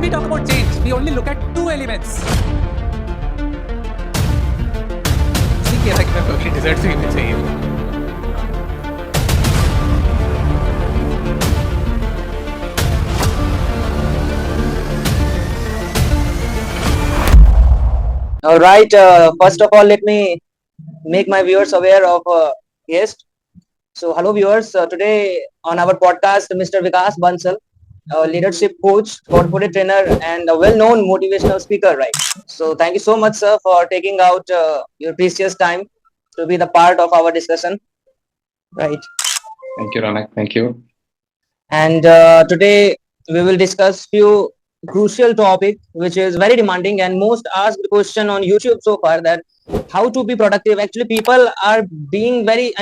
we talk about change, we only look at two elements. See कैसा कि मैं perfect desert से image चाहिए. All right. First of all, let me make my viewers aware of guest. So, hello viewers. Today on our podcast, Mr. Vikas Bansal, a leadership coach, corporate trainer, and a well-known motivational speaker. Right. So, thank you so much, sir, for taking out your precious time to be the part of our discussion. Right. Thank you, Ronak. Thank you. And today we will discuss few crucial topic which is very demanding and most asked question on YouTube so far, that how to be productive. Actually, people are being very,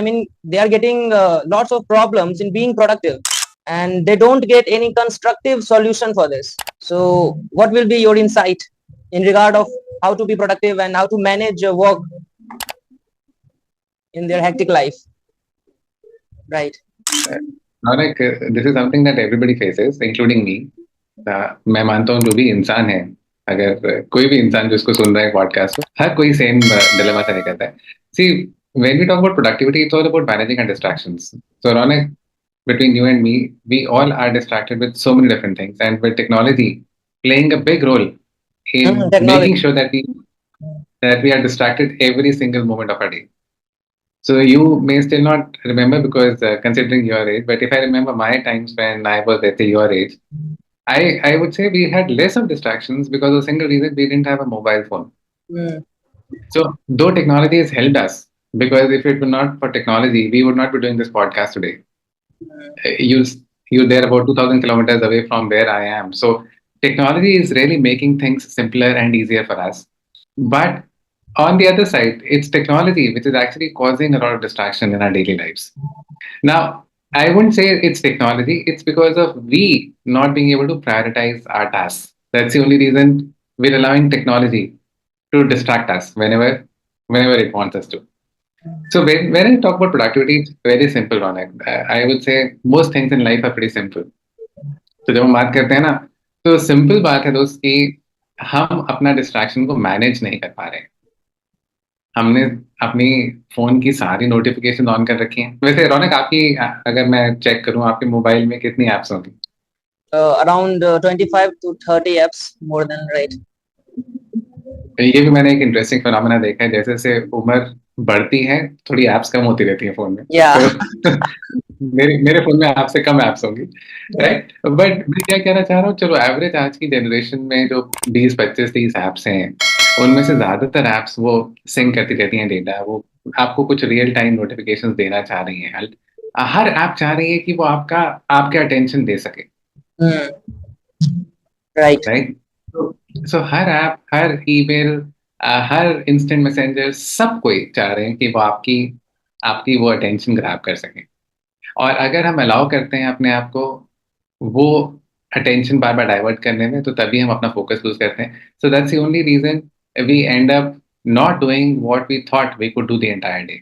they are getting lots of problems in being productive and they don't get any constructive solution for this. So what will be your insight in regard of how to be productive and how to manage your work in their hectic life? Right. Ronak, this is something that everybody faces, including me. मैं मानता हूँ जो भी इंसान है, अगर कोई भी इंसान जो इसको सुन रहा है पॉडकास्ट को, हर कोई सेम डिलेमा से निकलता है. See, when we talk about productivity, it's all about managing our distractions. So, Ronak, between you and me, we all are distracted with so many different things, and with technology playing a big role in making sure that we are distracted every single moment of our day. So you may still not remember because considering your age, but if I remember my times when I was at your age, I would say we had less of distractions because of a single reason: we didn't have a mobile phone. So though technology has helped us, because if it were not for technology, we would not be doing this podcast today. You you're there about 2,000 kilometers away from where I am. So technology is really making things simpler and easier for us. But on the other side, it's technology which is actually causing a lot of distraction in our daily lives. Now, I wouldn't say it's technology, it's because of we not being able to prioritize our tasks. That's the only reason we're allowing technology to distract us whenever it wants us to. So when I talk about productivity, it's very simple, Ronak. I would say most things in life are pretty simple. तो जब हम बात करते हैं ना, तो simple बात है दोस्त कि हम अपना डिस्ट्रैक्शन को मैनेज नहीं कर पा रहे हैं. हमने अपनी फोन की सारी नोटिफिकेशन ऑन कर रखी हैं. वैसे रौनक, आपकी अगर मैं चेक करूं, आपके मोबाइल में कितनी एप्स होंगी? Around 25 to 30 apps, more than, right. ये भी मैंने एक इंटरेस्टिंग फिनोमेना देखा है, जैसे जैसे उम्र बढ़ती है थोड़ी एप्स कम होती रहती हैं फोन में. तो मेरे फोन में एप्स से कम एप्स होंगी, राइट. बट मैं क्या कहना चाह रहा हूँ, चलो एवरेज आज की जनरेशन में जो 20, 25, 30 एप्स हैं, उनमें से ज्यादातर एप्स वो सिंक करती रहती हैं डेटा. वो आपको कुछ रियल टाइम नोटिफिकेशंस देना चाह रही हैं. हर ऐप चाह रही है कि वो आपके अटेंशन दे सके. राइट. सो हर ऐप, हर ईमेल, हर इंस्टेंट मैसेंजर, सब कोई चाह रहे हैं कि वो आपकी वो अटेंशन ग्रैब कर सके. और अगर हम अलाउ करते हैं अपने आप को वो अटेंशन बार बार डाइवर्ट करने में, तो तभी हम अपना फोकस लूज करते हैं. So that's the only reason we end up not doing what we thought we could do the entire day.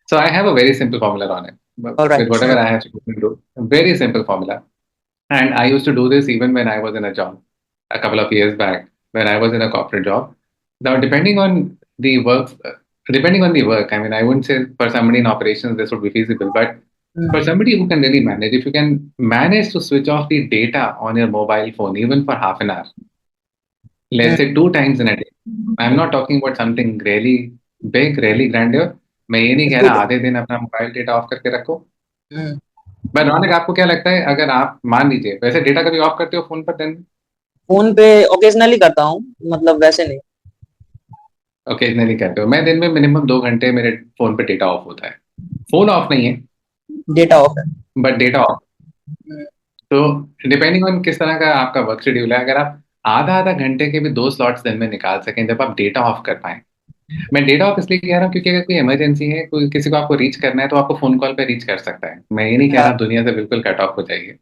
So I have a very simple formula on it. With whatever I have to do, a very simple formula. And I used to do this even when I was in a job a couple of years back, when I was in a corporate job. Now, depending on the work, I mean, I wouldn't say for somebody in operations this would be feasible, but for somebody who can really manage, if you can manage to switch off the data on your mobile phone even for half an hour, let's say 2 times in a day. I'm not talking about something really big, really grandeur. मैं ये नहीं कह रहा आधे दिन अपना mobile data of करके रखो. बट रौनक, आपको क्या लगता है, अगर आप मान लीजिए, वैसे डेटा कभी ऑफ करते हो फोन पर? दिन फोन पे ओकेजनली करता हूँ, मतलब वैसे नहीं. ओकेजनली करते हो. मैं दिन में मिनिमम 2 घंटे मेरे फोन पे डेटा ऑफ होता है. फोन ऑफ नहीं है, डेटा ऑफ है, बट डेटा ऑफ. तो डिपेंडिंग ऑन किस तरह का आपका वर्क शेड्यूल है, अगर आप आधा घंटे के भी 2 स्लॉट्स दिन में निकाल सकें जब आप डेटा ऑफ कर पाए. मैं डेटा ऑफ इसलिए कह रहा हूँ क्योंकि अगर कोई इमरजेंसी है, कोई किसी को आपको रीच करना है, तो आपको फोन कॉल पे रीच कर सकता है. मैं ये नहीं कह रहा दुनिया से बिल्कुल कट ऑफ हो जाइए,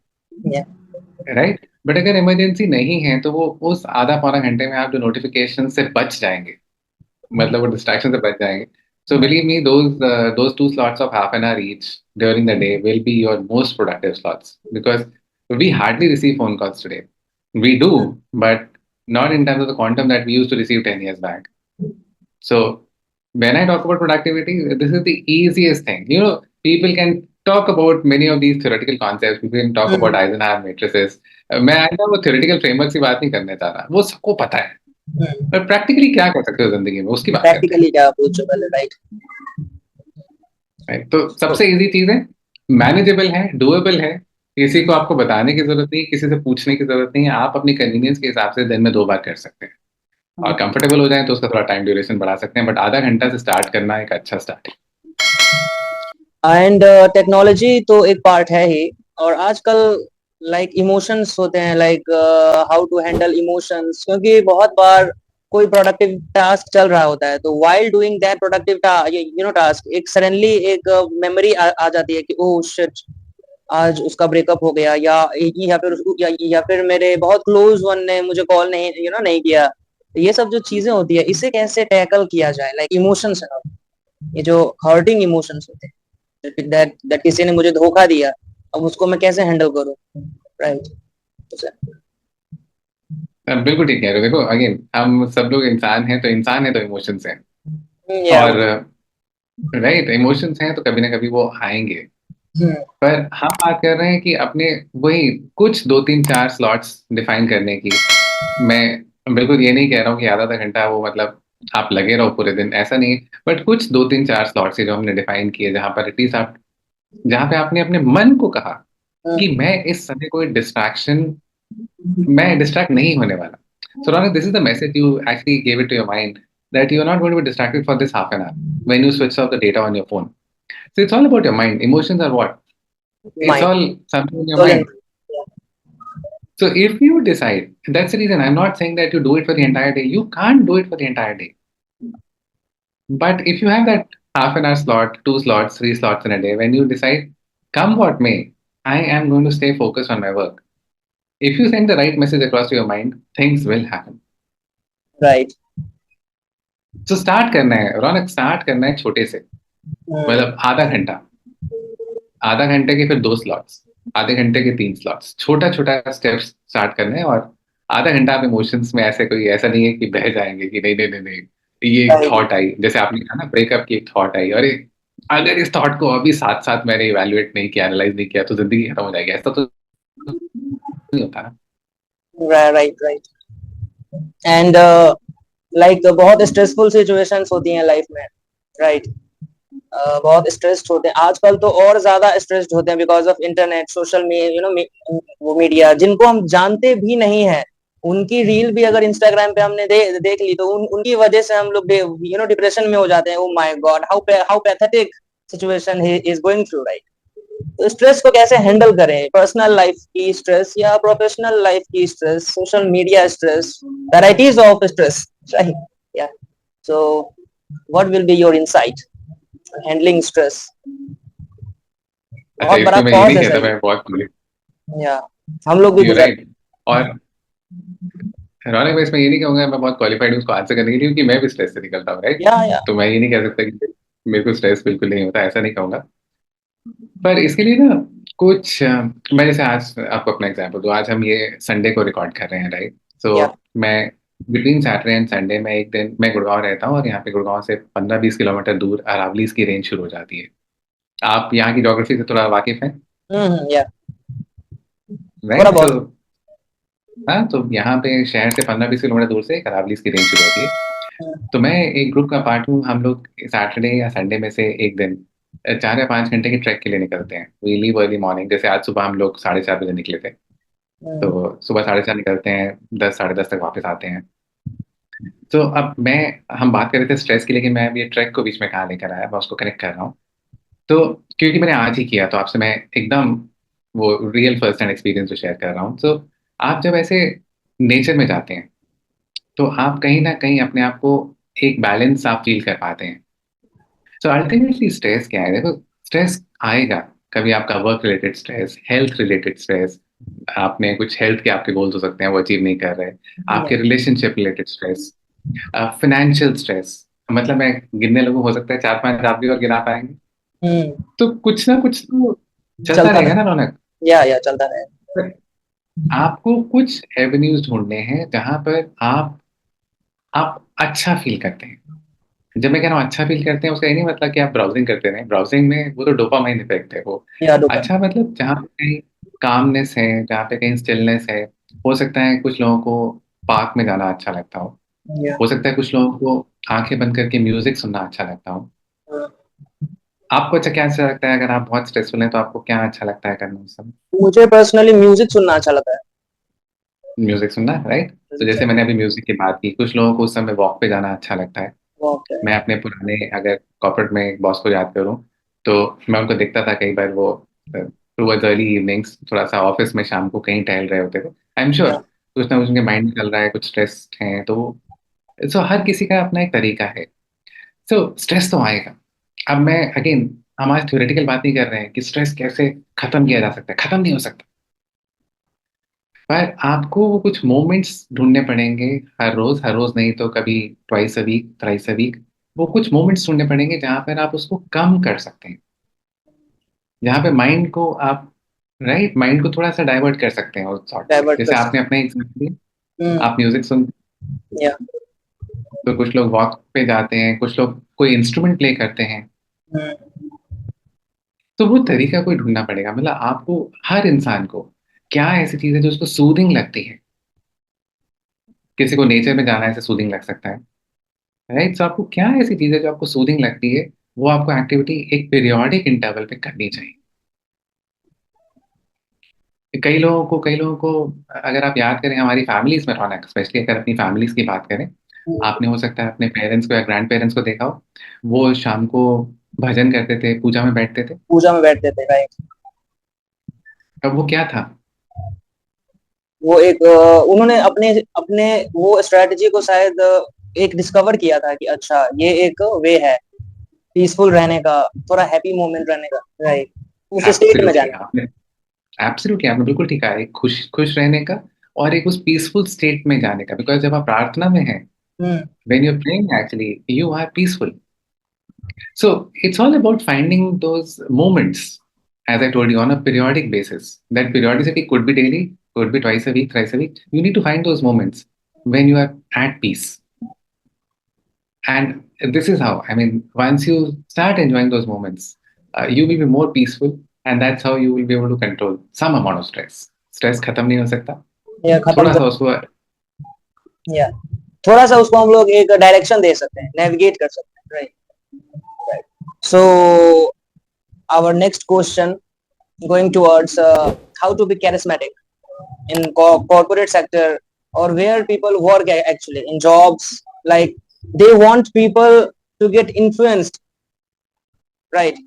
राइट. बट अगर इमरजेंसी नहीं है तो वो उस आधा पौना घंटे में आप जो नोटिफिकेशन से बच जाएंगे, मतलब वो डिस्ट्रैक्शन से बच जाएंगे. So believe me, those 2 slots of half an hour each during the day will be your most productive slots, because we hardly receive phone calls today. We do, but not in terms of the quantum that we used to receive 10 years back. So when I talk about productivity, this is the easiest thing. People can talk about many of these theoretical concepts. People can talk about Eisenhower matrices. मैं आया वो theoretical framework की बात नहीं करने जा रहा, वो सबको पता है, पर practically क्या कर सकते हो जिंदगी में उसकी बात करते हैं, प्रैक्टिकली क्या अप्रोचेबल है, राइट? right? तो सबसे इजी चीज है, मैनेजेबल है, डुएबल है, किसी को आपको बताने की जरूरत नहीं, किसी से पूछने की जरूरत नहीं है, आप अपनी कन्वीनियंस के हिसाब से दिन में 2 बार कर सकते हैं, और कंफर्टेबल हो जाए तो उसका थोड़ा टाइम ड्यूरेशन बढ़ा सकते हैं, बट आधा घंटा से स्टार्ट करना एक अच्छा स्टार्ट है। एंड टेक्नोलॉजी तो एक पार्ट है ही, और आजकल लाइक इमोशंस होते हैं, like how to handle emotions, क्योंकि बहुत बार कोई प्रोडक्टिव टास्क चल रहा होता है, तो while doing that productive task एक सडनली एक मेमोरी आ जाती है कि ओह शिट, आज उसका ब्रेकअप हो गया, या फिर मेरे बहुत क्लोज वन ने मुझे कॉल नहीं किया। तो ये सब जो चीजें होती है, इसे कैसे टैकल किया जाए, लाइक इमोशंस है, ये जो हर्टिंग इमोशंस होते हैं, दैट किसी ने मुझे धोखा दिया, अब उसको मैं कैसे हैंडल करूं, राइट? बिल्कुल ठीक कह रहे हो। देखो अगेन, हम सब लोग इंसान हैं, तो इंसान है तो इमोशंस हैं, या और राइट, इमोशंस हैं तो कभी ना कभी वो आएंगे, पर हम बात कर रहे हैं कि अपने वही कुछ 2 3 4 स्लॉट्स डिफाइन करने की। मैं बिल्कुल ये नहीं कह रहा हूँ कि आधा आधा घंटा वो मतलब आप लगे रहो पूरे दिन, ऐसा नहीं, बट कुछ 2 3 4 स्लॉट्स जो हमने डिफाइन किए, जहां पर एटलीस्ट आप, जहां पे आपने अपने मन को कहा कि मैं इस समय कोई डिस्ट्रैक्शन, मैं डिस्ट्रैक्ट नहीं होने वाला. So Ronak, this is the message you actually gave it to your mind, that you are not going to be distracted for this half an hour when you switch off the data on your phone. So it's all about your mind. Emotions are what? It's Mind. all something in your mind. So if you decide, that's the reason I'm not saying that you do it for the entire day. You can't do it for the entire day. But if you have that half an hour slot, 2 slots, 3 slots in a day, when you decide, come what may, I am going to stay focused on my work. If you send the right message across to your mind, things will happen. Right. So start करना है रौनक, start करना है छोटे से, मतलब आधा घंटे के फिर 2 स्लॉट्स, आधे घंटे के 3 स्लॉट्स, छोटा छोटा स्टेप्स स्टार्ट करना है, और आधा घंटा आप इमोशंस में ऐसे, कोई ऐसा नहीं है कि बह जाएंगे कि नहीं नहीं नहीं नहीं, ये एक थॉट आई, जैसे आपने कहा ना ब्रेकअप की एक थॉट आई, अरे अगर इस थॉट को अभी साथ साथ मैंने इवेल्युएट नहीं किया, एनालाइज नहीं किया, तो जिंदगी खत्म हो जाएगी, ऐसा तो नहीं होता ना। राइट एंड लाइक बहुत स्ट्रेसफुल सिचुएशंस होती हैं लाइफ में, राइट? बहुत स्ट्रेस्ड होते हैं आजकल, तो और ज्यादा स्ट्रेस्ड होते हैं बिकॉज ऑफ इंटरनेट, सोशल वो मीडिया, जिनको हम जानते भी नहीं है, उनकी रील भी अगर इंस्टाग्राम पे हमने देख ली, तो उनकी वजह से हम लोग डिप्रेशन में हो जाते हैं। Oh my God, how pathetic situation he is going through, right? तो स्ट्रेस को कैसे हैंडल करें, पर्सनल लाइफ की स्ट्रेस या प्रोफेशनल लाइफ की stress, social media stress, varieties of stress, right? Yeah so what will be your insight handling stress? बहुत बड़ा मैं ये कॉज नहीं है कहता सर, मैं बहुत, या हम लोग भी You're गुजर right. और रौनक भाई, इसमें ये नहीं कहूंगा मैं बहुत क्वालिफाइड हूँ उसको आंसर करने के लिए, क्योंकि मैं भी स्ट्रेस से निकलता हूँ, राइट? या तो मैं ये नहीं कह सकता कि मेरे को स्ट्रेस बिल्कुल नहीं होता, ऐसा नहीं कहूंगा, पर इसके लिए ना कुछ मैं जैसे आज आपको अपना एग्जांपल दूं, आज हम ये संडे को रिकॉर्ड कर रहे हैं, राइट? सो या मैं बिटवीन सैटरडे एंड संडे में एक दिन, मैं गुड़गांव रहता हूँ, और यहाँ पे गुड़गांव से 15 20 किलोमीटर दूर अरावलीज की रेंज शुरू हो जाती है। आप यहाँ की ज्योग्राफी से थोड़ा वाकिफ हैं, या थोड़ा राइट? बहुत। तो हाँ, तो यहाँ पे शहर से 15 20 किलोमीटर दूर से अरावलीज की रेंज शुरू होती है। तो मैं एक ग्रुप का पार्ट हूँ, हम लोग सैटरडे या संडे में से एक दिन 4 या 5 घंटे की ट्रैक के लिए निकलते हैं। वी लीव अर्ली मॉर्निंग, जैसे आज सुबह हम लोग 4:30 बजे निकले थे, तो सुबह 4:30 निकलते हैं, 10 साढ़े 10 तक वापस आते हैं। तो अब हम बात कर रहे थे स्ट्रेस की, लेकिन मैं अब ये ट्रैक को बीच में कहाँ लेकर आया, मैं उसको कनेक्ट कर रहा हूँ। तो क्योंकि मैंने आज ही किया, तो आपसे मैं एकदम वो रियल फर्स्ट हैंड एक्सपीरियंस जो शेयर कर रहा हूँ। तो आप जब ऐसे नेचर में जाते हैं, तो आप कहीं ना कहीं अपने आप को एक बैलेंस आप फील कर पाते हैं। सो अल्टीमेटली स्ट्रेस क्या है? देखो, स्ट्रेस आएगा, कभी आपका work related stress, health related stress, आपने कुछ हेल्थ के आपके गोल्स हो सकते हैं वो अचीव नहीं कर रहे, आपके relationship related stress, financial stress, मतलब मैं गिनने लगूं, हो सकता है 4 5 आप भी और गिना पाएंगे। तो कुछ ना कुछ तो चलता रहेगा ना रौनक। या चलता रहेगा। आपको कुछ एवेन्यूज ढूंढने हैं जहां पर आप अच्छा फील करते हैं। जब मैं कह रहा हूँ अच्छा फील करते हैं, उसका ये नहीं मतलब कि आप ब्राउजिंग करते रहें। ब्राउजिंग में वो तो डोपामाइन इफेक्ट है वो। या डोपामिन। अच्छा मतलब जहाँ पे कहीं कामनेस है, जहाँ पे कहीं स्टिलनेस है। हो सकता है कुछ लोगों को पार्क में जाना अच्छा लगता या हो सकता है कुछ लोगों को आंखें बंद करके म्यूजिक सुनना अच्छा लगता हो। आपको अच्छा क्या अच्छा लगता है? अगर आप बहुत स्ट्रेसफुल हैं तो आपको क्या अच्छा लगता है करना उस समय? मुझे पर्सनली म्यूजिक सुनना अच्छा लगता है। म्यूजिक सुनना, राइट। तो जैसे मैंने अभी म्यूजिक की बात की, कुछ लोगों को उस समय वॉक पे जाना अच्छा लगता है। ओके। मैं अपने पुराने अगर कॉर्पोरेट में बॉस को याद करूं, तो मैं उनको देखता था कई बार वो टुवर्ड्स अर्ली इवनिंग्स थोड़ा सा ऑफिस में शाम को कहीं टहल रहे होते थे। आई एम श्योर या कुछ ना कुछ उनके माइंड में चल रहा है, कुछ स्ट्रेस है। तो सो हर किसी का अपना एक तरीका है। सो स्ट्रेस तो आएगा। अब मैं अगेन, हम आज थ्योरेटिकल बात नहीं कर रहे हैं कि स्ट्रेस कैसे खत्म किया जा सकता है। खत्म नहीं हो सकता, पर आपको वो कुछ मोमेंट्स ढूंढने पड़ेंगे। हर रोज नहीं तो कभी twice a week, thrice a week. वो कुछ मोमेंट्स ढूंढने पड़ेंगे जहां पर आप उसको कम कर सकते हैं, जहाँ पे माइंड को आप, राइट, माइंड को थोड़ा सा डाइवर्ट कर सकते हैं उस थॉट से। डाइवर्ट कर जैसे आपने सकते अपना एग्जाम्पल दिया, हैं। आप म्यूजिक सुन, या तो कुछ लोग वॉक पे जाते हैं, कुछ लोग कोई इंस्ट्रूमेंट प्ले करते हैं। तो वो तरीका कोई ढूंढना पड़ेगा। मतलब आपको, हर इंसान को क्या ऐसी चीज है जो उसको सूदिंग लगती है। किसी को नेचर में जाना ऐसे सूदिंग लग सकता है, राइट। तो आपको क्या ऐसी चीज है जो आपको सूदिंग लगती है, वो आपको एक्टिविटी एक पीरियोडिक इंटरवल पे करनी चाहिए। कई लोगों को अगर आप याद करें हमारी फैमिलीज में, रौनक स्पेशली अगर अपनी फैमिलीज की बात करें, आपने हो सकता है अपने पेरेंट्स को या ग्रैंड पेरेंट्स को देखा हो, वो शाम को भजन करते थे, पूजा में बैठते थे। पूजा में बैठते थे, राइट। अब वो क्या था? वो एक उन्होंने अपने अपने वो स्ट्रेटजी को शायद एक डिस्कवर किया था कि अच्छा ये एक वे है पीसफुल रहने का, थोड़ा हैप्पी मोमेंट रहने का, राइट। उस स्टेट में एब्सोल्युटली जाने आपने एब्सोल्युटली आपने बिल्कुल ठीक कहा, एक खुश खुश रहने का और एक उस पीसफुल स्टेट में जाने का। बिकॉज जब आप प्रार्थना में हैं, का। when you're praying, actually you are peaceful. So it's all about finding those moments, as I told you, on a periodic basis. That periodicity could be daily, could be twice a week, thrice a week. You need to find those moments when you are at peace. And this is how, I mean, once you start enjoying those moments, you will be more peaceful, and that's how you will be able to control some amount of stress. Stress खत्म नहीं हो सकता, या खत्म थोड़ा कर, सा उसको। या थोड़ा सा उसको हम लोग एक डायरेक्शन दे सकते हैं, नेविगेट कर सकते हैं, right. So our next question going towards how to be charismatic in corporate sector or where people work actually in jobs, like they want people to get influenced, right?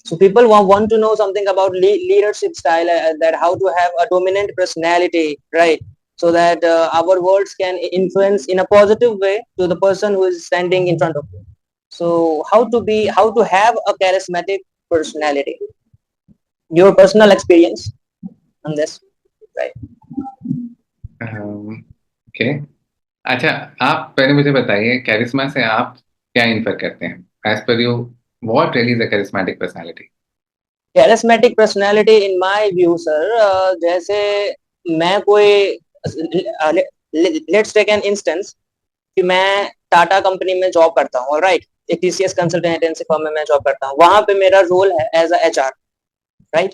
So people want to know something about leadership style, that how to have a dominant personality, right? So that our words can influence in a positive way to the person who is standing in front of you. So how to have a charismatic personality, your personal experience on this, right? Okay, अच्छा, आप पहले मुझे बताइए, कैरिस्मा से आप क्या infer करते हैं? As per you, what really is a charismatic personality? Charismatic personality in my view sir, जैसे मैं कोई, लेट्स टेक एन इंस्टेंस कि मैं टाटा कंपनी में जॉब करता हूँ, राइट। एक टीसीएस कंसल्टेंट एजेंसी फर्म में मैं जॉब करता हूँ, वहां पे मेरा रोल है एज अ एचआर, राइट।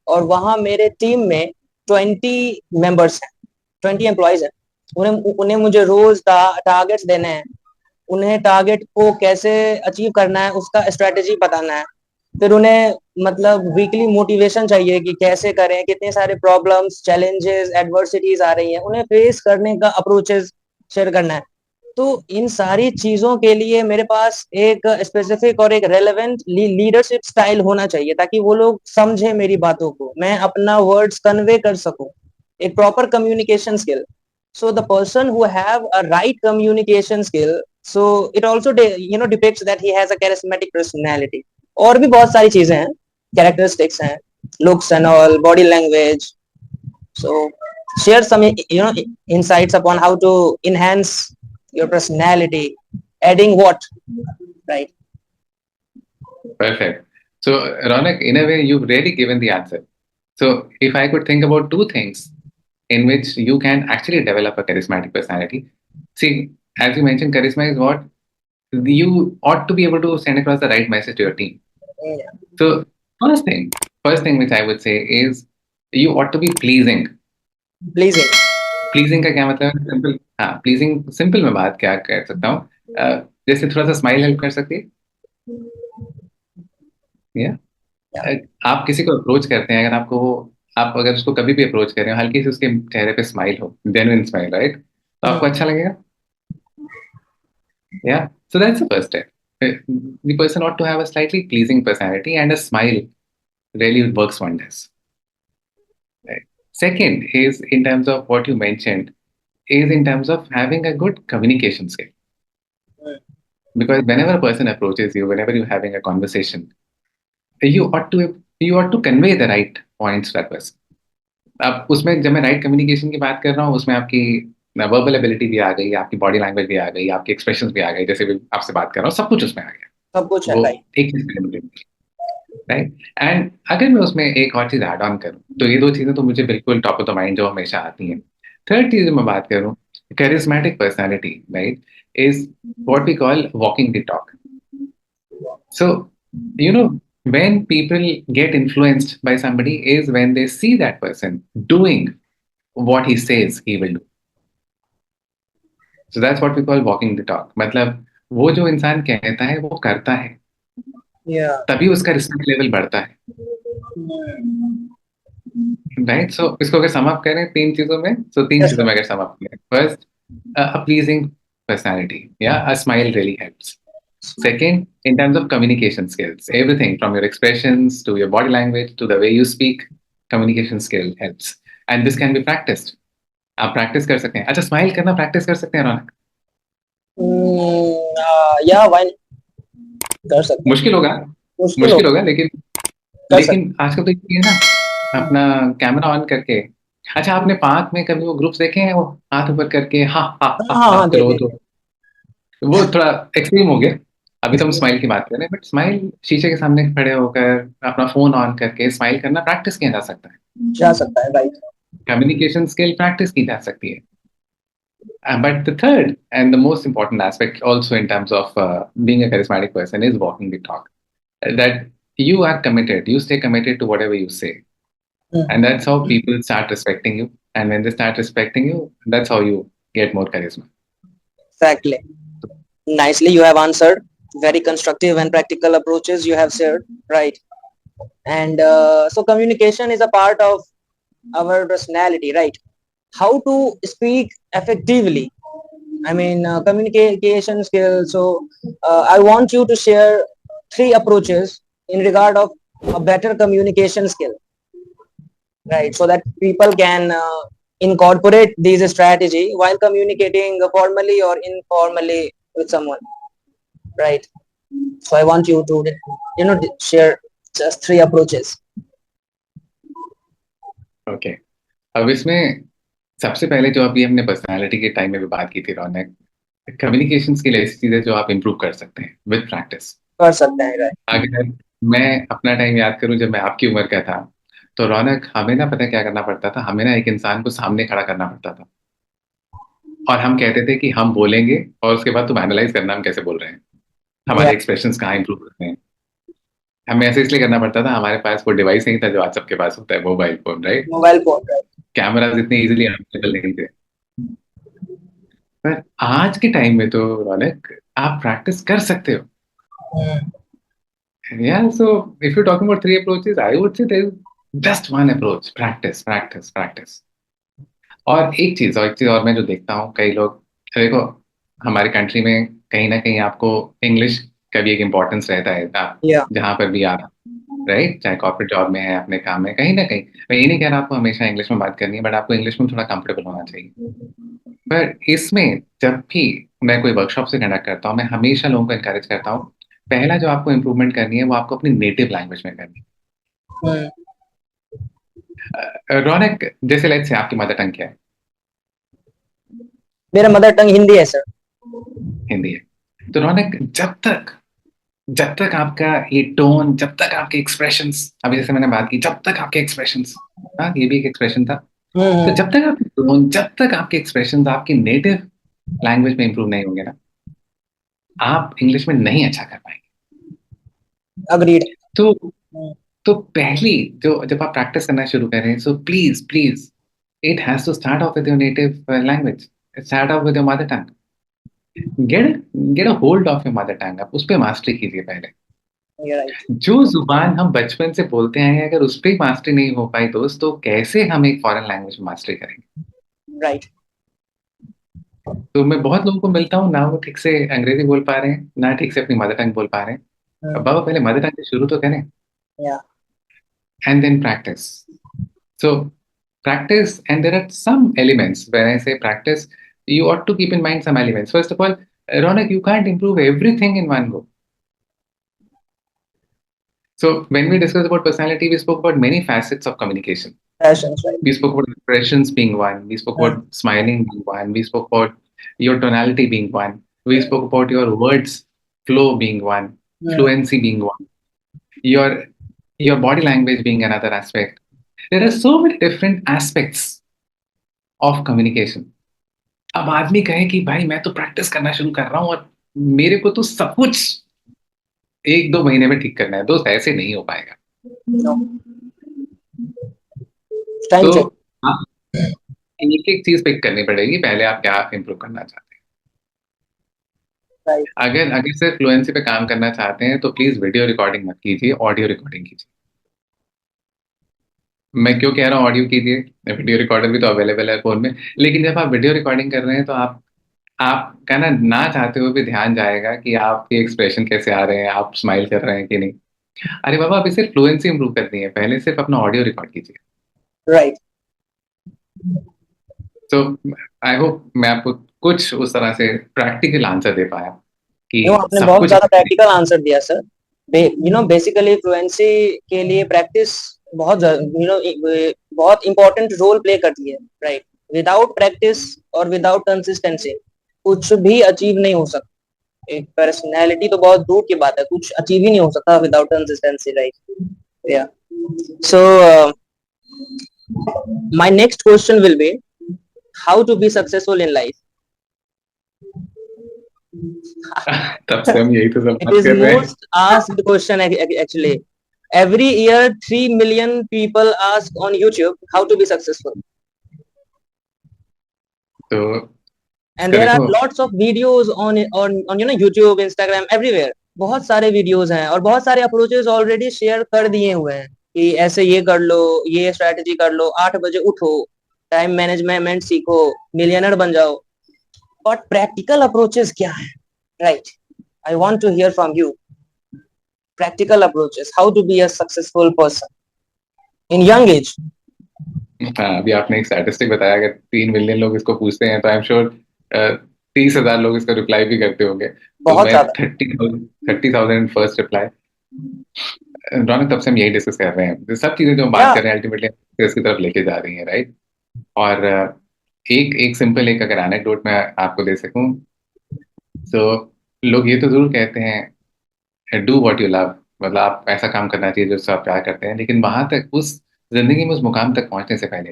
और वहां मेरे टीम में 20 मेंबर्स हैं, 20 एम्प्लॉयज हैं। उन्हें उन्हें मुझे रोज टारगेट्स देने हैं, उन्हें टारगेट को कैसे अचीव करना है उसका स्ट्रेटेजी बताना है। फिर उन्हें मतलब वीकली मोटिवेशन चाहिए कि कैसे करें, कितने सारे प्रॉब्लम्स, चैलेंजेस, एडवर्सिटीज आ रही हैं, उन्हें फेस करने का अप्रोचेस शेयर करना है। तो इन सारी चीजों के लिए मेरे पास एक स्पेसिफिक और एक रेलेवेंट लीडरशिप स्टाइल होना चाहिए ताकि वो लोग समझे मेरी बातों को, मैं अपना वर्ड्स कन्वे कर सकूं, एक proper communication skill. So the person who have a right communication skill, so it also depicts that he has a charismatic personality. और भी बहुत सारी चीजें हैं, characteristics हैं, looks and all, body language. So share some insights upon how to enhance your personality, adding what, right? Perfect. So, Ronak, in a way, you've really given the answer. So, if I could think about two things in which you can actually develop a charismatic personality. See, as you mentioned, charisma is what you ought to be able to send across the right message to your team. Yeah. So first thing which I would say is you ought to be pleasing. Pleasing. Pleasing का क्या मतलब है? Simple, हाँ, pleasing simple में बात क्या कर सकता हूँ, जैसे थोड़ा सा स्माइल हेल्प कर सकती है या Yeah. आप किसी को अप्रोच करते हैं, अगर आपको वो, आप अगर उसको कभी भी अप्रोच करें, हल्की सी उसके चेहरे पे स्माइल हो, जेन्युइन स्माइल, राइट, तो आपको अच्छा लगेगा. या सो that's the first step. The person ought to have a slightly pleasing personality, and a smile really works wonders. Right. Second is in terms of what you mentioned, is in terms of having a good communication skill. Because whenever a person approaches you, whenever you're having a conversation, you ought to convey the right points to that person. अब उसमें जब मैं right communication की बात कर रहा हूँ, उसमें आपकी वर्बल एबिलिटी भी आ गई, आपकी बॉडी लैंग्वेज भी आ गई, आपके एक्सप्रेशंस भी आ गए, जैसे भी आपसे बात कर रहा हूँ, सब कुछ उसमें आ गया. सब कुछ है वो भाई. एक चीज, राइट. एंड अगर मैं उसमें एक और चीज ऐड ऑन करूँ, तो ये दो चीजें तो मुझे बिल्कुल टॉप ऑफ द माइंड जो हमेशा आती हैं. थर्ड चीज मैं बात करूँ, charismatic personality, right, is what we call walking the talk. So, you know, when people get influenced by somebody is when they see that person doing what he says he will do. So that's what we call walking the talk. मतलब वो जो इंसान कहता है वो करता है, Yeah. तभी उसका रिस्पेक्ट लेवल बढ़ता है, राइट. सो इसको अगर सम अप करें तीन चीजों में, सो तीन Yes, चीजों sir. में अगर सम अप करें, first, a pleasing personality, yeah, a smile really helps. Second, in terms of communication skills, everything from your expressions to your body language to the way you speak, communication skill helps. And this can be practiced. आप practice कर सकते हैं. अच्छा, smile करना practice कर सकते हैं रौनक? या वाई कर सकते हैं. मुश्किल होगा, मुश्किल मुश्किल हो होगा, लेकिन कर सकते. लेकिन आजकल तो ये है ना, अपना कैमरा ऑन करके, अच्छा आपने पार्क में कभी वो ग्रुप्स देखे हैं, वो हाथ ऊपर करके हाँ हाँ हाँ हाँ हाँ हाँ करो, देखे. तो वो थोड़ा एक्सट्रीम हो गया. अभी तो हम स्माइल की बात कर रहे हैं, बट स्माइल शीशे के सामने खड़े होकर अपना फोन ऑन करके स्माइल करना प्रैक्टिस किया जा सकता है. जा सकता है भाई. कम्युनिकेशन स्किल प्रैक्टिस की जा सकती है. But the third and the most important aspect also in terms of being a charismatic person is walking the talk. That you are committed, you stay committed to whatever you say. And that's how people start respecting you. And when they start respecting you, that's how you get more charisma. Exactly. Nicely you have answered. Very constructive and practical approaches you have shared, right? And so communication is a part of our personality, right? How to speak effectively. I mean, communication skills. So I want you to share 3 approaches in regard of a better communication skill, right? So that people can incorporate these strategy while communicating formally or informally with someone, right? So I want you to, share just 3 approaches. Okay. अब इसमें सबसे पहले जो अभी हमने personality के time में भी बात की थी रौनक, कम्युनिकेशन स्किल ऐसी चीज है जो आप इम्प्रूव कर सकते हैं विद प्रैक्टिस. कर सकते हैं, right? अगर मैं अपना टाइम याद करूं, जब मैं आपकी उम्र का था, तो रौनक हमें ना पता क्या करना पड़ता था, हमें ना एक इंसान को सामने खड़ा करना पड़ता था, और हम कहते थे कि हम बोलेंगे और उसके बाद तुम एनालाइज करना हम कैसे बोल रहे हैं, हमारे एक्सप्रेशंस कहाँ इंप्रूव करते हैं. हमें ऐसे इसलिए करना पड़ता था, हमारे पास वो डिवाइस नहीं था जो आज सबके पास होता है, mobile phone, right. Mobile phone, right? Cameras इतने इजीली अवेलेबल नहीं थे. पर आज के टाइम में तो रौनक आप प्रैक्टिस कर सकते हो. Yeah, so if you're talking about 3 approaches, I would say there's just one approach: practice, practice, practice. और एक चीज और मैं जो देखता हूँ, कई लोग, देखो हमारे कंट्री में कहीं ना कहीं आपको इंग्लिश का भी एक इम्पोर्टेंस रहता है. आप Yeah. जहाँ पर भी आप, राइट, चाहे कॉर्पोरेट जॉब में है, अपने काम में, कहीं ना कहीं, मैं ये नहीं कह रहा आपको हमेशा इंग्लिश में बात करनी है, बट आपको इंग्लिश में थोड़ा कंफर्टेबल होना चाहिए. पर इसमें जब भी मैं कोई वर्कशॉप से कंडक्ट करता हूँ, मैं हमेशा लोगों को एनकरेज करता हूँ, पहला जो आपको इम्प्रूवमेंट करनी है वो आपको अपनी नेटिव लैंग्वेज में करनी है. रौनक, जैसे लेट्स से आपकी मदर टंग क्या है? मेरा मदर टंग हिंदी है सर. हिंदी है. तो रौनक, जब तक आपका ये टोन, जब तक आपके एक्सप्रेशंस, अभी जैसे मैंने बात की, जब तक आपके एक्सप्रेशंस, हाँ ये भी एक एक्सप्रेशन था, तो हम्म, जब तक आपके एक्सप्रेशन आपकी नेटिव लैंग्वेज में इंप्रूव नहीं होंगे ना, आप इंग्लिश में नहीं अच्छा कर पाएंगे। अग्रीड। तो तो पहली जो जब आप प्रैक्टिस करना शुरू करें, so please please it has to start off with your native language, start off with your mother tongue, get get a hold of your mother tongue, आप उस पर मास्टरी कीजिए पहले। राइट, जो जुबान हम बचपन से बोलते आए हैं, अगर उस पर मास्टरी नहीं हो पाई दोस्त, तो कैसे हम एक फॉरेन लैंग्वेज में मास्टरी करेंगे? राइट। तो मैं बहुत लोगों को मिलता हूँ ना, वो ठीक से अंग्रेजी बोल पा रहे हैं ना ठीक से अपनी मदर टंग बोल पा रहे हैं। अब बाबा पहले मदर टंग से शुरू तो करें, या, and then practice. So practice, and there are some elements. When I say practice, you ought to keep in mind some elements. First of all, Ronak, you can't improve everything in one go. So when we discussed about personality, we spoke about many facets of communication. passions, right. We spoke about expressions being one. We spoke about smiling being one. We spoke about your tonality being one. We spoke about your words flow being one, fluency being one, your your body language being another aspect. There are so many different aspects of communication. अब आदमी कहे कि भाई मैं तो practice करना शुरू कर रहा हूँ और मेरे को तो सब कुछ 1-2 महीने में ठीक करना है, दोस्त ऐसे नहीं हो पाएगा। No, time तो check. आप एक एक चीज पिक करनी पड़ेगी, पहले आप क्या इंप्रूव करना चाहते हैं। Right. अगर अगर सिर्फ फ्लुएंसी पे काम करना चाहते हैं तो प्लीज वीडियो रिकॉर्डिंग मत कीजिए, ऑडियो रिकॉर्डिंग कीजिए। मैं क्यों कह रहा हूँ ऑडियो कीजिए, वीडियो रिकॉर्डर भी तो अवेलेबल है फोन में, लेकिन जब आप वीडियो रिकॉर्डिंग कर रहे हैं तो आपका ना चाहते हुए भी ध्यान जाएगा कि आपके एक्सप्रेशन कैसे आ रहे हैं, आप स्माइल कर रहे हैं कि नहीं। अरे बाबा, अभी सिर्फ फ्लुएंसी इंप्रूव करनी है, पहले सिर्फ अपना ऑडियो रिकॉर्ड कीजिए। Right. तो आई होप मैं आपको कुछ उस तरह से प्रैक्टिकल आंसर दे पाया कि No, आपने सब बहुत कुछ ज्यादा प्रैक्टिकल आंसर दिया सर। बेसिकली फ्लुएंसी के लिए प्रैक्टिस बहुत बहुत इंपॉर्टेंट रोल प्ले करती है, राइट। विदाउट प्रैक्टिस और विदाउट कंसिस्टेंसी कुछ भी अचीव नहीं हो सकता। एक पर्सनैलिटी तो बहुत दूर की बात है, कुछ अचीव ही नहीं हो सकता without consistency, right. Yeah, so my next question will be how to be successful in life. तब से हम यही तो सब It बात is कर रहे हैं। most asked question actually. Every year, 3 million people ask on YouTube how to be successful, तो and इसका there are देखो, lots of videos on YouTube, Instagram, everywhere. बहुत सारे वीडियोस हैं और बहुत सारे अप्रोचेस ऑलरेडी शेयर कर दिए हुए हैं कि ऐसे ये कर लो, ये स्ट्रैटेजी कर लो, 8 बजे उठो, टाइम मैनेजमेंट सीखो, मिलियनर बन जाओ। बट प्रैक्टिकल अप्रोचेस क्या है, right? I want to hear from you practical approaches how to be a successful person in young age. हाँ, अभी आपने एक स्टैटिस्टिक बताया, अगर 3 मिलियन लोग इसको पूछते हैं तो आई एम श्योर 30,000 लोग इसका रिप्लाई भी करते होंगे। तो बहुत मैं ज्यादा। 30,000 फर्स्ट रिप्लाई। रौनक, तब से हम यही डिस्कस कर रहे हैं, सब चीजें जो हम बात या, कर रहे हैं अल्टीमेटली इसकी तरफ लेके जा रही हैं, राइट। और एक एक सिंपल एक अगर एनेक्डोट मैं आपको दे सकूं, तो लोग ये तो जरूर कहते हैं डू व्हाट यू लव, मतलब आप ऐसा काम करना चाहिए जो आप प्यार करते हैं, लेकिन वहां तक उस जिंदगी में उस मुकाम तक पहुंचने से पहले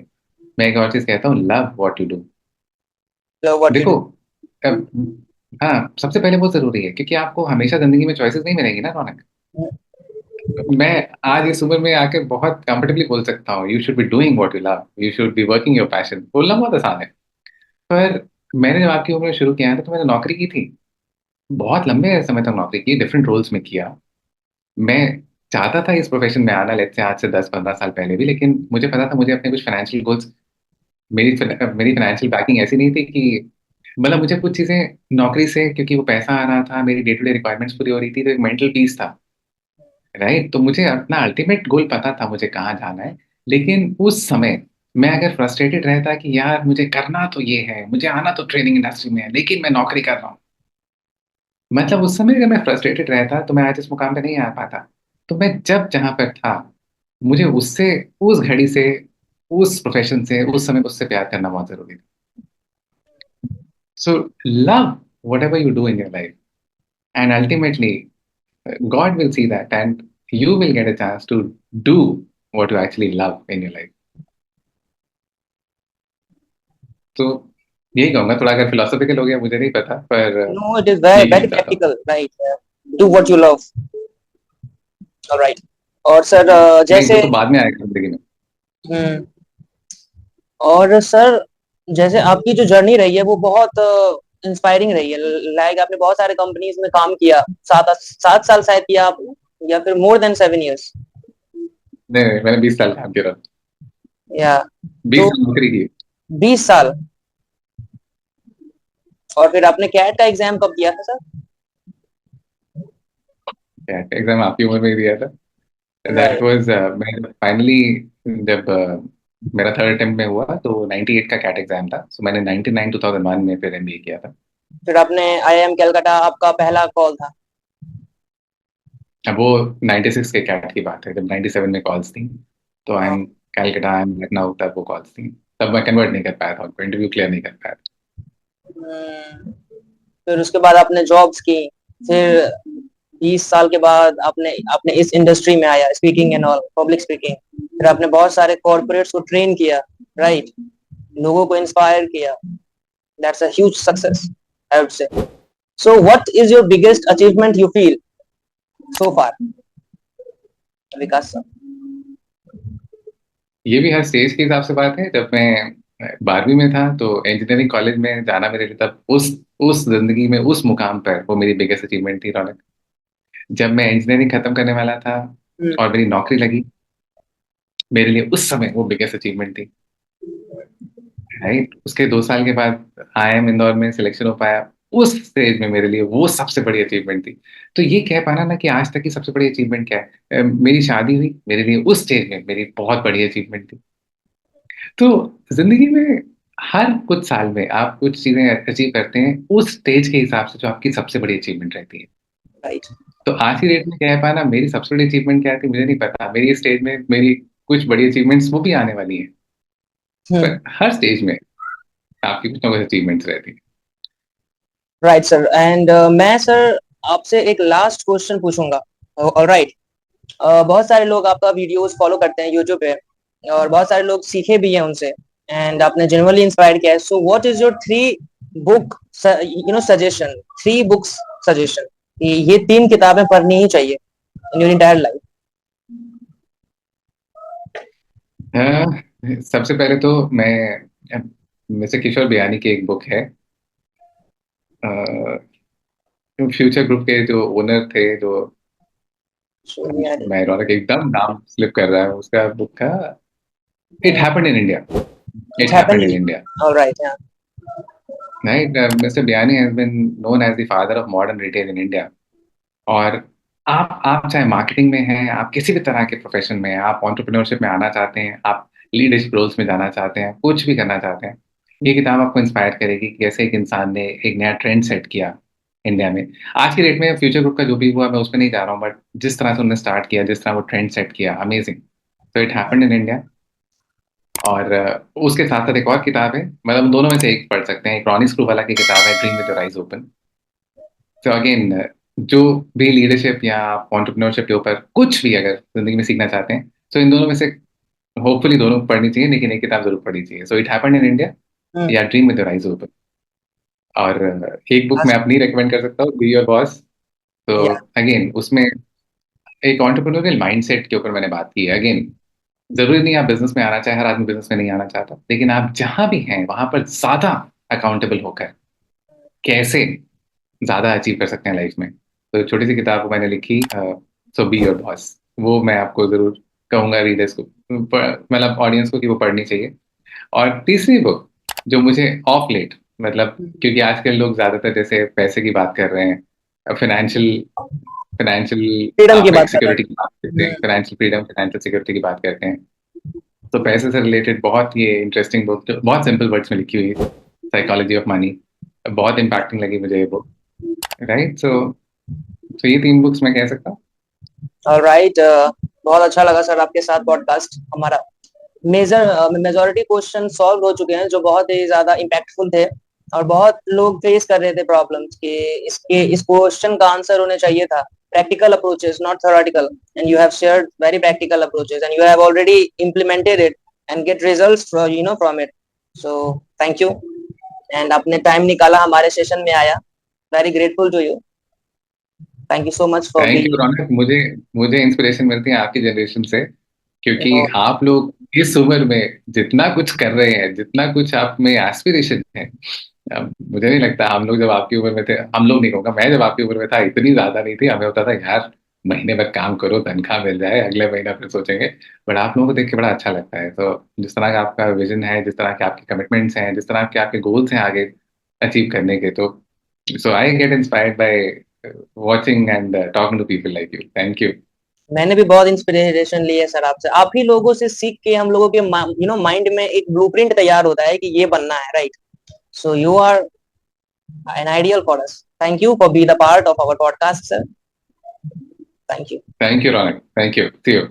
मैं एक और चीज कहता हूँ, love what you do. love what you देखो, do. अब हाँ, सबसे पहले वो जरूरी है, क्योंकि आपको हमेशा जिंदगी में चॉइसेस नहीं मिलेंगी ना रौनक। मैं आज इस उम्र में आके बहुत कंफर्टेबली बोल सकता हूँ you should be doing what you love, you should be working your passion, बोलना बहुत आसान है। पर मैंने जब आपकी उम्र में शुरू किया था तो मैंने नौकरी की थी, बहुत लंबे समय तक नौकरी की, डिफरेंट रोल्स में किया। मैं चाहता था इस प्रोफेशन में आना, लेट्स से आज से 10-15 साल पहले भी, लेकिन मुझे पता था मुझे अपने कुछ फाइनेंशियल गोल्स, मेरी फाइनेंशियल बैकिंग ऐसी नहीं थी कि, मतलब मुझे कुछ चीज़ें नौकरी से, क्योंकि वो पैसा आ रहा था, मेरी डे टू डे रिक्वायरमेंट्स पूरी हो रही थी, तो एक मेंटल पीस था, राइट। तो मुझे अपना अल्टीमेट गोल पता था मुझे कहाँ जाना है। लेकिन उस समय मैं अगर फ्रस्ट्रेटेड रहता कि यार मुझे करना तो ये है, मुझे आना तो ट्रेनिंग इंडस्ट्री में है, लेकिन मैं नौकरी कर रहा हूँ, मतलब उस समय अगर मैं फ्रस्ट्रेटेड रहता तो मैं आज इस मुकाम पे नहीं आ पाता। तो मैं जब जहां पर था, मुझे उससे, उस घड़ी से, उस प्रोफेशन से, उस समय उससे प्यार करना बहुत जरूरी था। So love whatever you do in your life, and ultimately God will see that, and you will get a chance to do what you actually love in your life. तो यही कहूंगा, थोड़ा अगर फिलोसॉफिकल हो गया मुझे नहीं पता, पर No, it is very यही very कहना चाहता हूँ। practical, right? Do what you love. All right. और सर नहीं, वो जैसे तो बाद में आएगा जिंदगी में। हम्म, और सर जैसे आपकी जो जर्नी रही है वो बहुत इंस्पायरिंग रही है। लाइक आपने बहुत सारे कंपनीज में काम किया, 7 साल शायद किया आप, या फिर मोर देन 7 years। नहीं नहीं, मैंने 20 साल काम किया था। या 20 साल नौकरी की। 20 साल। और फिर आपने कैट का एग्जाम कब दिया था सर? एग्जाम आपकी उम्र में ही दिया था। That right. वाज मैं फाइनली, जब मेरा थर्ड अटेम्प्ट में हुआ तो 98 का कैट एग्जाम था, सो मैंने 99 2001 में फिर एमबीए किया था। फिर आपने आईआईएम कलकत्ता आपका पहला कॉल था? अब वो 96 के कैट की बात है, जब 97 में कॉल्स थी तो आई हाँ। Am Calcutta, I am Lucknow, तब वो कॉल्स थी। तब मैं कन्वर्ट नहीं कर पाया था, उनको इंटरव्यू क्लियर नहीं कर पाया था। हम्म, फिर उसके बाद आपने जॉब्स की, फिर 20 साल के बाद आपने आपने इस इंडस्ट्री में आया, speaking and all, public speaking. फिर आपने बहुत सारे कॉर्पोरेट्स को ट्रेन किया, राइट, लोगों को इंस्पायर किया। That's a huge success, I would say. So what is your biggest achievement you feel so far, Vikas sir? ये भी हर स्टेज के हिसाब से बात है। जब मैं 12वीं में था तो इंजीनियरिंग कॉलेज में जाना मेरे लिए, तब उस जिंदगी में उस मुकाम पर वो मेरी बिगेस्ट अचीवमेंट थी, रौनक। जब मैं इंजीनियरिंग खत्म करने वाला था और मेरी नौकरी लगी, मेरे लिए उस समय वो बिगेस्ट अचीवमेंट थी। राइट, उसके 2 साल के बाद आईआईएम इंदौर में सिलेक्शन हो पाया, उस स्टेज में मेरे लिए वो सबसे बड़ी अचीवमेंट थी। तो ये कह पाना ना कि आज तक की सबसे बड़ी अचीवमेंट क्या है, मेरी शादी हुई, मेरे लिए उस स्टेज में मेरी बहुत बड़ी अचीवमेंट थी। तो जिंदगी में हर कुछ साल में आप कुछ चीजें अचीव करते हैं उस स्टेज के हिसाब से जो आपकी सबसे बड़ी अचीवमेंट रहती है। राइट। तो आज की डेट में कह पाना मेरी सबसे बड़ी अचीवमेंट क्या थी मुझे नहीं पता। मेरी स्टेज में मेरी कुछ बड़ी अचीवमेंट्स वो भी आने वाली है, पर हर स्टेज में आपकी कुछ ना कुछ अचीवमेंट्स रहती है। Right sir. एंड मैं सर आपसे एक लास्ट क्वेश्चन पूछूंगा, ऑलराइट? बहुत सारे लोग आपका वीडियोस फॉलो करते हैं यूट्यूब पे, और बहुत सारे लोग सीखे भी हैं उनसे, एंड आपने जेन्युइनली इंस्पायर किया है। So what is your 3 book suggestion, 3 books suggestion, ये 3 किताबें पढ़नी ही चाहिए इन योर इंटायर लाइफ? सबसे पहले तो मैं मिस्टर किशोर बियानी की एक बुक है, फ्यूचर ग्रुप के जो ओनर थे, जो मैं रौनक एकदम नाम स्लिप कर रहा है उसका बुक का, it happened in India. It it happened happened in in India. Alright, yeah right, Mister Biyani has been known as the father of modern retail in India. और आप चाहे मार्केटिंग में हैं, आप किसी भी तरह के प्रोफेशन में हैं, आप एंटरप्रेन्योरशिप में आना चाहते हैं, आप लीडरशिप रोल्स में जाना चाहते हैं, कुछ भी करना चाहते हैं, ये किताब आपको इंस्पायर करेगी कि कैसे एक इंसान ने एक नया ट्रेंड सेट किया इंडिया में। आज की डेट में फ्यूचर ग्रुप का जो भी हुआ मैं उसमें नहीं जा रहा हूँ, बट जिस तरह से उन्होंने स्टार्ट किया, जिस तरह वो ट्रेंड सेट किया, अमेजिंग। तो इट हैपेंड इन इंडिया। और उसके साथ साथ एक और किताब है, मतलब दोनों में से एक पढ़ सकते हैं। एक रॉनी स्क्रू वाला की किताब है, dream with your eyes open. तो अगेन, जो भी लीडरशिप या एंटरप्रेन्योरशिप के ऊपर कुछ भी अगर जिंदगी में सीखना चाहते हैं, तो इन दोनों में से होपफुली दोनों पढ़नी चाहिए, लेकिन एक किताब जरूर पढ़नी चाहिए। So it happened in India या dream with your eyes open. और एक बुक मैं अपनी रेकमेंड कर सकता हूँ, बी योर बॉस। तो या अगेन उसमें एक एंटरप्रेन्योरियल माइंडसेट के ऊपर मैंने बात की है। अगेन, जरूरी नहीं आप बिजनेस में आना चाहे, हर आदमी बिजनेस में नहीं आना चाहता, लेकिन आप जहां भी हैं वहां पर ज्यादा अकाउंटेबल होकर कैसे ज्यादा अचीव कर सकते हैं लाइफ में। तो छोटी सी किताब को मैंने लिखी, सो बी योर बॉस। वो मैं आपको जरूर कहूंगा रीडर्स को, मतलब ऑडियंस को, कि वो पढ़नी चाहिए। और तीसरी बुक जो मुझे ऑफ लेट, मतलब क्योंकि आजकल लोग ज्यादातर जैसे पैसे की बात कर रहे हैं, फाइनेंशियल फाइनेंशियल फ्रीडम की आप एक बात कर रहे सिक्योरिटी की बात करते हैं, हैं। फाइनेंशियल फ्रीडम, फाइनेंशियल सिक्योरिटी की बात करते हैं, तो पैसे से रिलेटेड बहुत ये इंटरेस्टिंग बुक, जो बहुत सिंपल वर्ड्स में लिखी हुई है, साइकोलॉजी ऑफ मनी, बहुत इम्पैक्टिंग लगी मुझे ये बुक। राइट, सो ये 3 बुक्स मैं कह सकता हूँ। ऑलराइट, बहुत अच्छा लगा सर आपके साथ पॉडकास्ट हमारा। मेजोरिटी क्वेश्चन सॉल्व हो चुके हैं जो बहुत ही ज्यादा इम्पैक्टफुल थे, और बहुत लोग फेस कर रहे थे प्रॉब्लम्स कि इस क्वेश्चन का आंसर होने चाहिए था practical approaches, not theoretical, and you have shared very practical approaches, and you have already implemented it and get results from it. So thank you, and आपने टाइम निकाला हमारे सेशन में आया. Very grateful to you. Thank you so much for thank being. You Raunak. मुझे मुझे inspiration मिलती है आपकी जनरेशन से, क्योंकि Oh, आप लोग इस उम्र में जितना कुछ कर रहे हैं, जितना कुछ आप में एस्पिरेशन है, मुझे नहीं लगता हम लोग जब आपकी उम्र में थे, हम लोग नहीं कहूँगा, मैं जब आपकी उम्र में था इतनी ज्यादा नहीं थी. हमें होता था यार महीने भर काम करो, तनख्वाह मिल जाए, अगले महीना फिर सोचेंगे. बट आप लोगों को देख के बड़ा अच्छा लगता है. तो जिस तरह का आपका विजन है, जिस तरह के आपके कमिटमेंट्स हैं, जिस तरह के आपके गोल्स हैं आगे अचीव करने के, तो so I get inspired by watching and talking to people like you. Thank you. मैंने भी बहुत इंस्पिरेशन ली है सर आपसे. आप ही लोगों से सीख के हम लोगों के माइंड में एक ब्लूप्रिंट तैयार होता है कि ये बनना है, right? So you are an ideal for us. Thank you for being a part of our podcast, sir. Thank you. Thank you, Ronak. Thank you. See you.